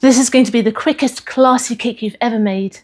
This is going to be the quickest, classy cake you've ever made.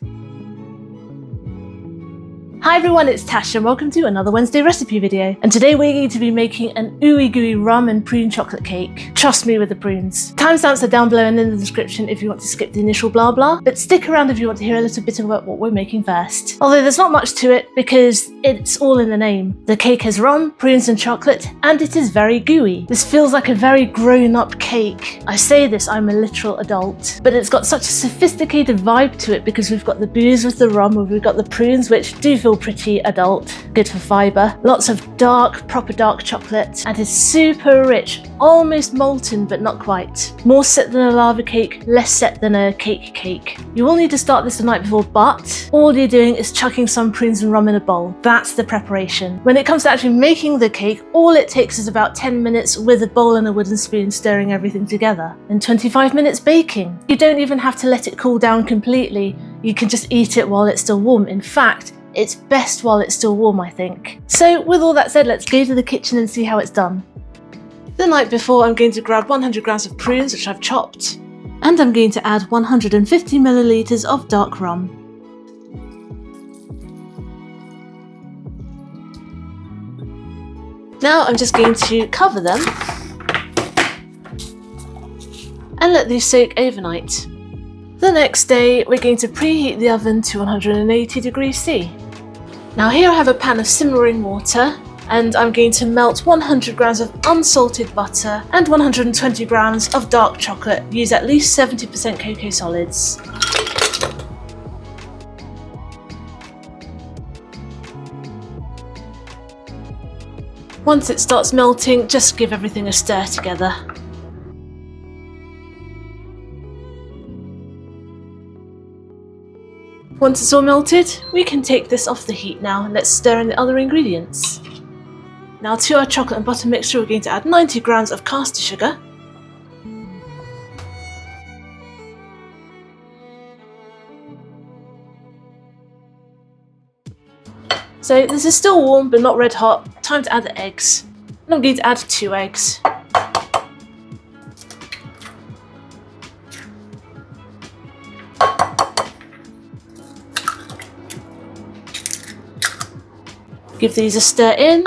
Hi everyone, it's Tash and welcome to another Wednesday recipe video. And today we're going to be making an gooey rum and prune chocolate cake. Trust me with the prunes. Timestamps are down below and in the description if you want to skip the initial blah blah, but stick around if you want to hear a little bit about what we're making first. Although there's not much to it because it's all in the name. The cake has rum, prunes and chocolate, and it is very gooey. This feels like a very grown-up cake. I say this, I'm a literal adult. But it's got such a sophisticated vibe to it because we've got the booze with the rum, we've got the prunes which do feel pretty adult, good for fibre. Lots of dark, proper dark chocolate, and is super rich, almost molten but not quite. More set than a lava cake, less set than a cake. You will need to start this the night before, but all you're doing is chucking some prunes and rum in a bowl. That's the preparation. When it comes to actually making the cake, all it takes is about 10 minutes with a bowl and a wooden spoon stirring everything together, and 25 minutes baking. You don't even have to let it cool down completely. You can just eat it while it's still warm. In fact, it's best while it's still warm, I think. So with all that said, let's go to the kitchen and see how it's done. The night before, I'm going to grab 100 grams of prunes, which I've chopped, and I'm going to add 150 milliliters of dark rum. Now I'm just going to cover them and let these soak overnight. The next day, we're going to preheat the oven to 180 degrees C. Now here I have a pan of simmering water, and I'm going to melt 100 grams of unsalted butter and 120 grams of dark chocolate. Use at least 70% cocoa solids. Once it starts melting, just give everything a stir together. Once it's all melted, we can take this off the heat now and let's stir in the other ingredients. Now to our chocolate and butter mixture, we're going to add 90 grams of caster sugar, so this is still warm but not red hot. Time to add the eggs. And I'm going to add 2 eggs. Give these a stir in.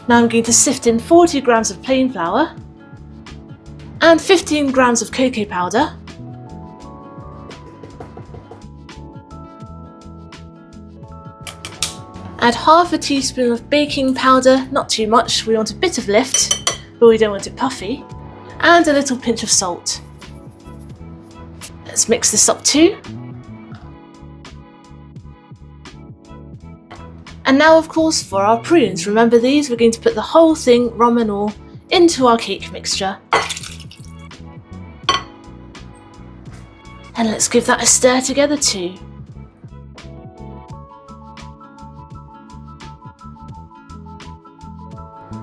Now I'm going to sift in 40 grams of plain flour and 15 grams of cocoa powder. Add half a teaspoon of baking powder, not too much, we want a bit of lift, but we don't want it puffy. And a little pinch of salt. Let's mix this up too. And now of course for our prunes. Remember these, we're going to put the whole thing, rum and all, into our cake mixture. And let's give that a stir together too.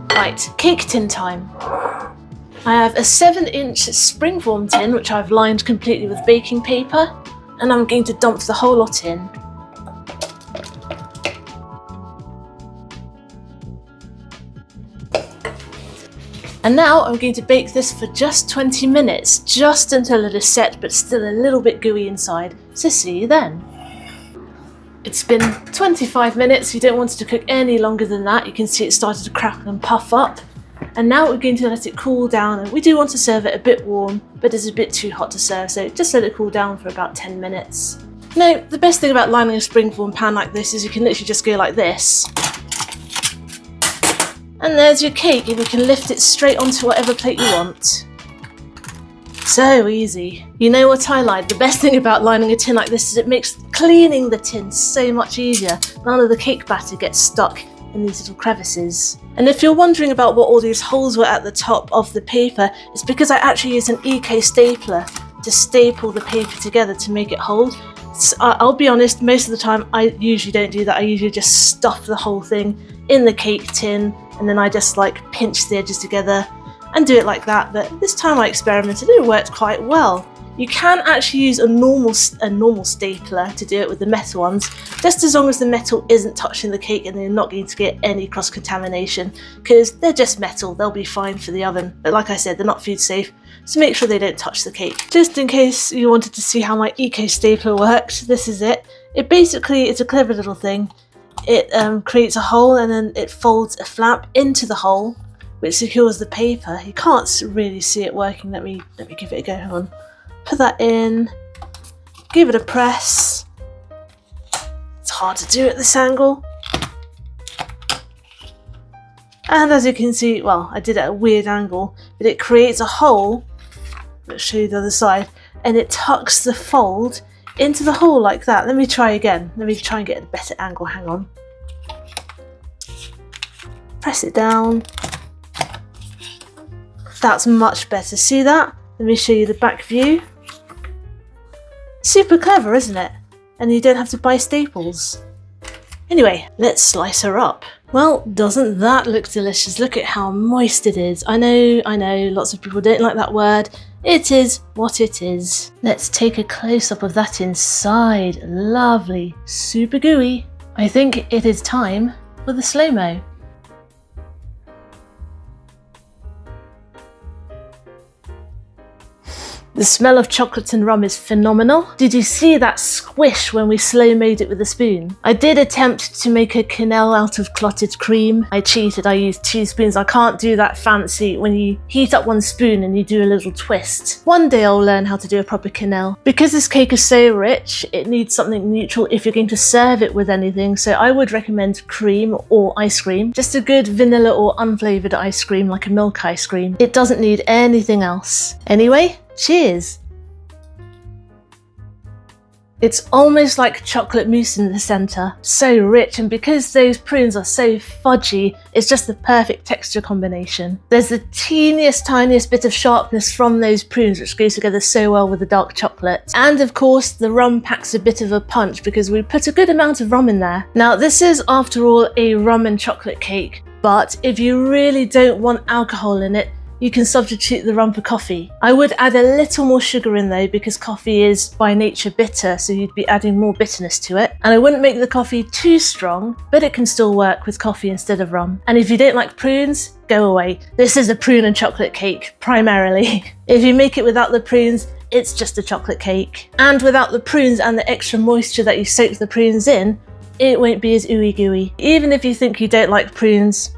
Right, cake tin time. I have a 7-inch springform tin which I've lined completely with baking paper, and I'm going to dump the whole lot in. And now I'm going to bake this for just 20 minutes, just until it is set but still a little bit gooey inside, so see you then. It's been 25 minutes, you don't want it to cook any longer than that. You can see it started to crackle and puff up. And now we're going to let it cool down, and we do want to serve it a bit warm, but it's a bit too hot to serve, so just let it cool down for about 10 minutes. Now, the best thing about lining a springform pan like this is you can literally just go like this. And there's your cake, and you can lift it straight onto whatever plate you want. So easy. You know what I like? The best thing about lining a tin like this is it makes cleaning the tin so much easier. None of the cake batter gets stuck in these little crevices. And if you're wondering about what all these holes were at the top of the paper, it's because I actually used an EK stapler to staple the paper together to make it hold. So I'll be honest, most of the time I usually don't do that. I usually just stuff the whole thing in the cake tin and then I just like pinch the edges together and do it like that. But this time I experimented and it worked quite well. You can actually use a normal stapler to do it with the metal ones, just as long as the metal isn't touching the cake and they're not going to get any cross-contamination, because they're just metal, they'll be fine for the oven. But like I said, they're not food safe, so make sure they don't touch the cake. Just in case you wanted to see how my eco stapler worked, this is it. It's a clever little thing. It creates a hole and then it folds a flap into the hole, which secures the paper. You can't really see it working. Let me give it a go. Hang on. Put that in, give it a press. It's hard to do at this angle. And as you can see, well, I did it at a weird angle, but it creates a hole. Let's show you the other side. And it tucks the fold into the hole like that. Let me try again. Let me try and get a better angle. Hang on. Press it down. That's much better. See that? Let me show you the back view. Super clever, isn't it? And you don't have to buy staples. Anyway, let's slice her up. Well, doesn't that look delicious? Look at how moist it is. I know, lots of people don't like that word. It is what it is. Let's take a close-up of that inside. Lovely, super gooey. I think it is time for the slow-mo. The smell of chocolate and rum is phenomenal. Did you see that squish when we slow-made it with a spoon? I did attempt to make a quenelle out of clotted cream. I cheated, I used 2 spoons. I can't do that fancy when you heat up 1 spoon and you do a little twist. One day I'll learn how to do a proper quenelle. Because this cake is so rich, it needs something neutral if you're going to serve it with anything, so I would recommend cream or ice cream. Just a good vanilla or unflavoured ice cream, like a milk ice cream. It doesn't need anything else. Anyway, cheers! It's almost like chocolate mousse in the centre. So rich, and because those prunes are so fudgy, it's just the perfect texture combination. There's the tiniest bit of sharpness from those prunes which goes together so well with the dark chocolate. And of course the rum packs a bit of a punch because we put a good amount of rum in there. Now this is after all a rum and chocolate cake, but if you really don't want alcohol in it, you can substitute the rum for coffee. I would add a little more sugar in though, because coffee is by nature bitter, so you'd be adding more bitterness to it. And I wouldn't make the coffee too strong, but it can still work with coffee instead of rum. And if you don't like prunes, go away. This is a prune and chocolate cake, primarily. If you make it without the prunes, it's just a chocolate cake. And without the prunes and the extra moisture that you soak the prunes in, it won't be as ooey gooey. Even if you think you don't like prunes,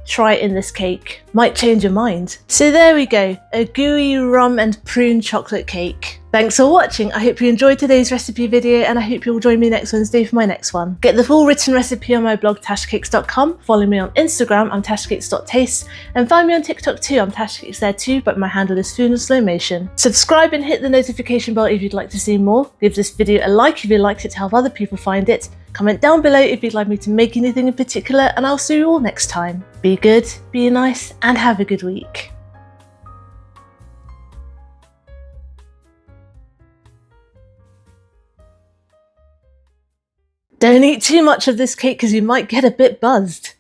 try it in this cake. Might change your mind. So there we go, a gooey rum and prune chocolate cake. Thanks for watching. I hope you enjoyed today's recipe video, and I hope you'll join me next Wednesday for my next one. Get the full written recipe on my blog tashcakes.com, follow me on Instagram, I'm tashcakes.taste, and find me on TikTok too, I'm tashcakes there too, but my handle is food in slow motion. Subscribe and hit the notification bell if you'd like to see more. Give this video a like if you liked it to help other people find it. Comment down below if you'd like me to make anything in particular, and I'll see you all next time. Be good, be nice, and have a good week. Don't eat too much of this cake because you might get a bit buzzed.